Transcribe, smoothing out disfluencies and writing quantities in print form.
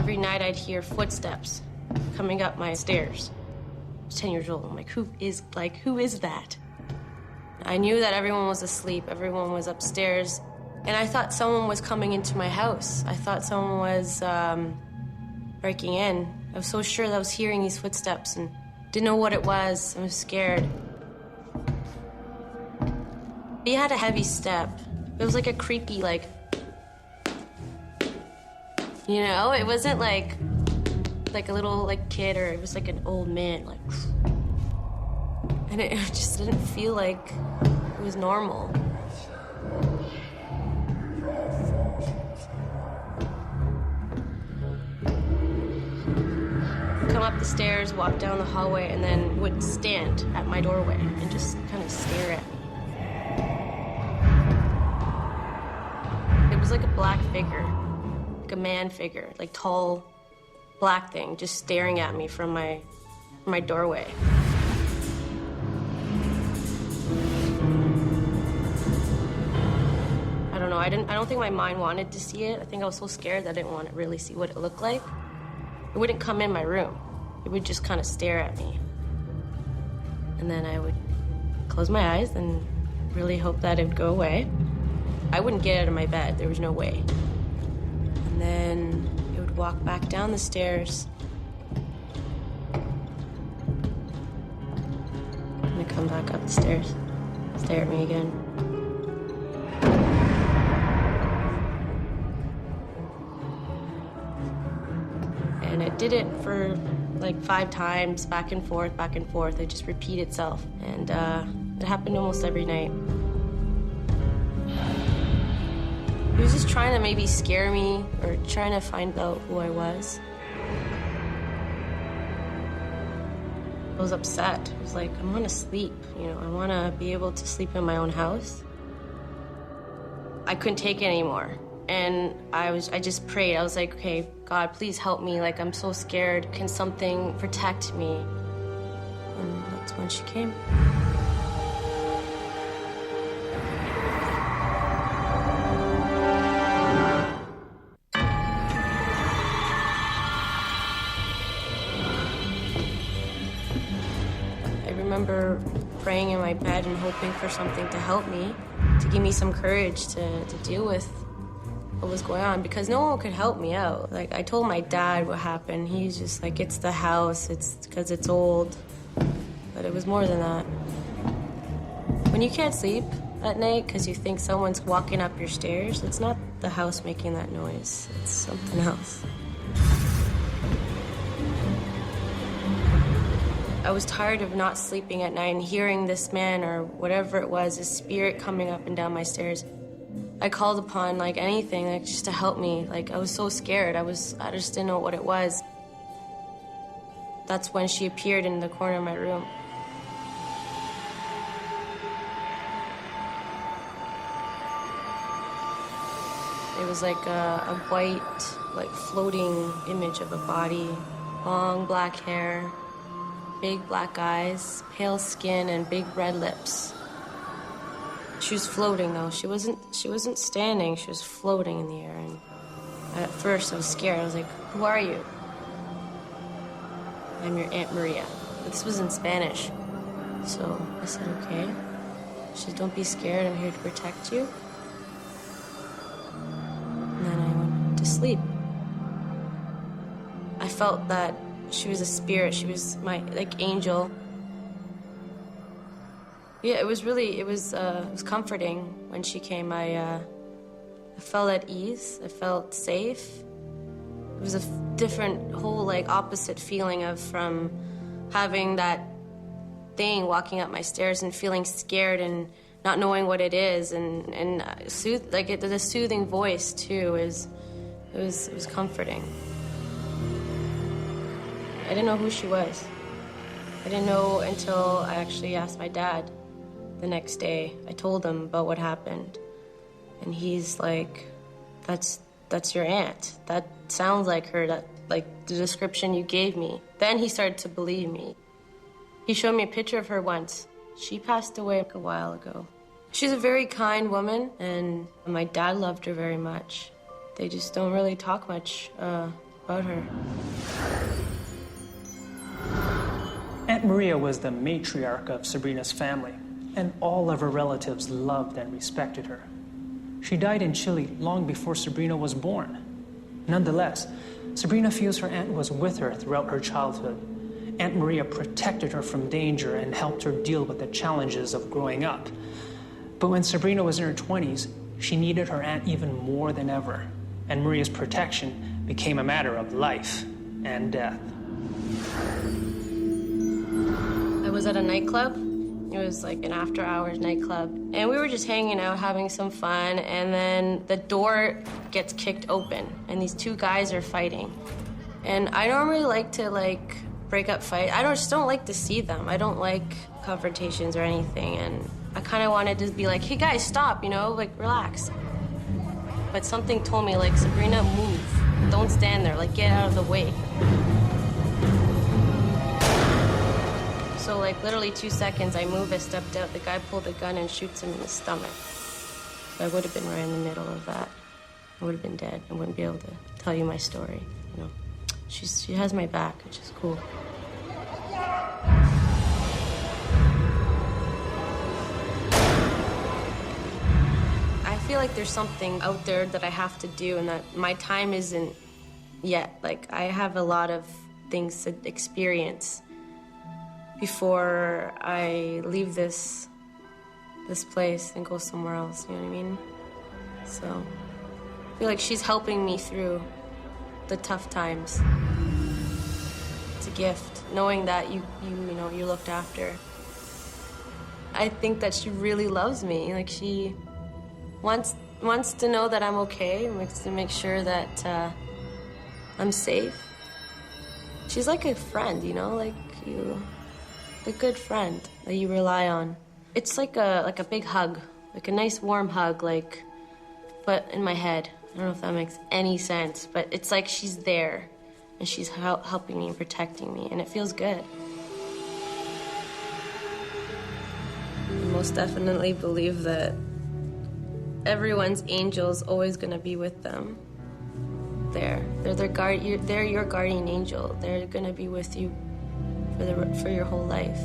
Every night I'd hear footsteps coming up my stairs. I was 10 years old. I'm like, who is that? I knew that everyone was asleep. Everyone was upstairs. And I thought someone was coming into my house. I thought someone was breaking in. I was so sure that I was hearing these footsteps and didn't know what it was. I was scared. He had a heavy step. It was like a creepy, like, you know, it wasn't like a little like kid, or it was like an old man, like, and it just didn't feel like it was normal. Come up the stairs, walk down the hallway, and then would stand at my doorway and just kind of stare at me. It was like a black figure, like a man figure, like tall, black thing, just staring at me from my doorway. I don't know. I don't think my mind wanted to see it. I think I was so scared that I didn't want to really see what it looked like. It wouldn't come in my room. It would just kind of stare at me. And then I would close my eyes and really hope that it would go away. I wouldn't get out of my bed. There was no way. And then it would walk back down the stairs. And it'd come back up the stairs, stare at me again. And it did it for like 5 times, back and forth, back and forth. It just repeat itself. And it happened almost every night. He was just trying to maybe scare me or trying to find out who I was. I was upset. I was like, I want to sleep, you know, I want to be able to sleep in my own house. I couldn't take it anymore. And I just prayed. I was like, okay, God, please help me. Like, I'm so scared. Can something protect me? And that's when she came. I remember praying in my bed and hoping for something to help me, to give me some courage to deal with what was going on, because no one could help me out. Like, I told my dad what happened. He's just like, it's the house, it's because it's old. But it was more than that. When you can't sleep at night because you think someone's walking up your stairs, it's not the house making that noise, it's something else. I was tired of not sleeping at night and hearing this man or whatever it was, his spirit coming up and down my stairs. I called upon, like, anything, like, just to help me. Like, I was so scared. I just didn't know what it was. That's when she appeared in the corner of my room. It was like a white, like, floating image of a body. Long black hair, big black eyes, pale skin, and big red lips. She was floating, though. She wasn't standing. She was floating in the air. And at first, I was scared. I was like, who are you? I'm your Aunt Maria. But this was in Spanish. So I said, okay. She said, don't be scared. I'm here to protect you. And then I went to sleep. I felt that she was a spirit. She was my, like, angel. Yeah, it was comforting when she came. I felt at ease. I felt safe. It was a different, whole, like, opposite feeling from having that thing walking up my stairs and feeling scared and not knowing what it is, and the soothing voice too it was comforting. I didn't know who she was. I didn't know until I actually asked my dad. The next day, I told him about what happened. And he's like, that's your aunt. That sounds like her, that, like, the description you gave me. Then he started to believe me. He showed me a picture of her once. She passed away a while ago. She's a very kind woman, and my dad loved her very much. They just don't really talk much about her. Aunt Maria was the matriarch of Sabrina's family, and all of her relatives loved and respected her. She died in Chile long before Sabrina was born. Nonetheless, Sabrina feels her aunt was with her throughout her childhood. Aunt Maria protected her from danger and helped her deal with the challenges of growing up. But when Sabrina was in her 20s, she needed her aunt even more than ever, and Maria's protection became a matter of life and death. I was at a nightclub. It was like an after-hours nightclub. And we were just hanging out, having some fun, and then the door gets kicked open, and these two guys are fighting. And I don't really like to, break up fight. I just don't like to see them. I don't like confrontations or anything, and I kind of wanted to be like, hey guys, stop, relax. But something told me, Sabrina, move. Don't stand there, get out of the way. So, literally 2 seconds, I move, I stepped out, the guy pulled a gun and shoots him in the stomach. So I would have been right in the middle of that. I would have been dead. I wouldn't be able to tell you my story, She has my back, which is cool. I feel like there's something out there that I have to do and that my time isn't yet. I have a lot of things to experience before I leave this place and go somewhere else, you know what I mean? So I feel like she's helping me through the tough times. It's a gift, knowing that you looked after. I think that she really loves me. She wants to know that I'm okay, wants to make sure that I'm safe. She's like a friend, a good friend that you rely on. It's like a big hug, a nice warm hug, but in my head. I don't know if that makes any sense, but it's like she's there, and she's helping me and protecting me, and it feels good. I most definitely believe that everyone's angel's always gonna be with them. They're your guardian angel. They're gonna be with you for your whole life.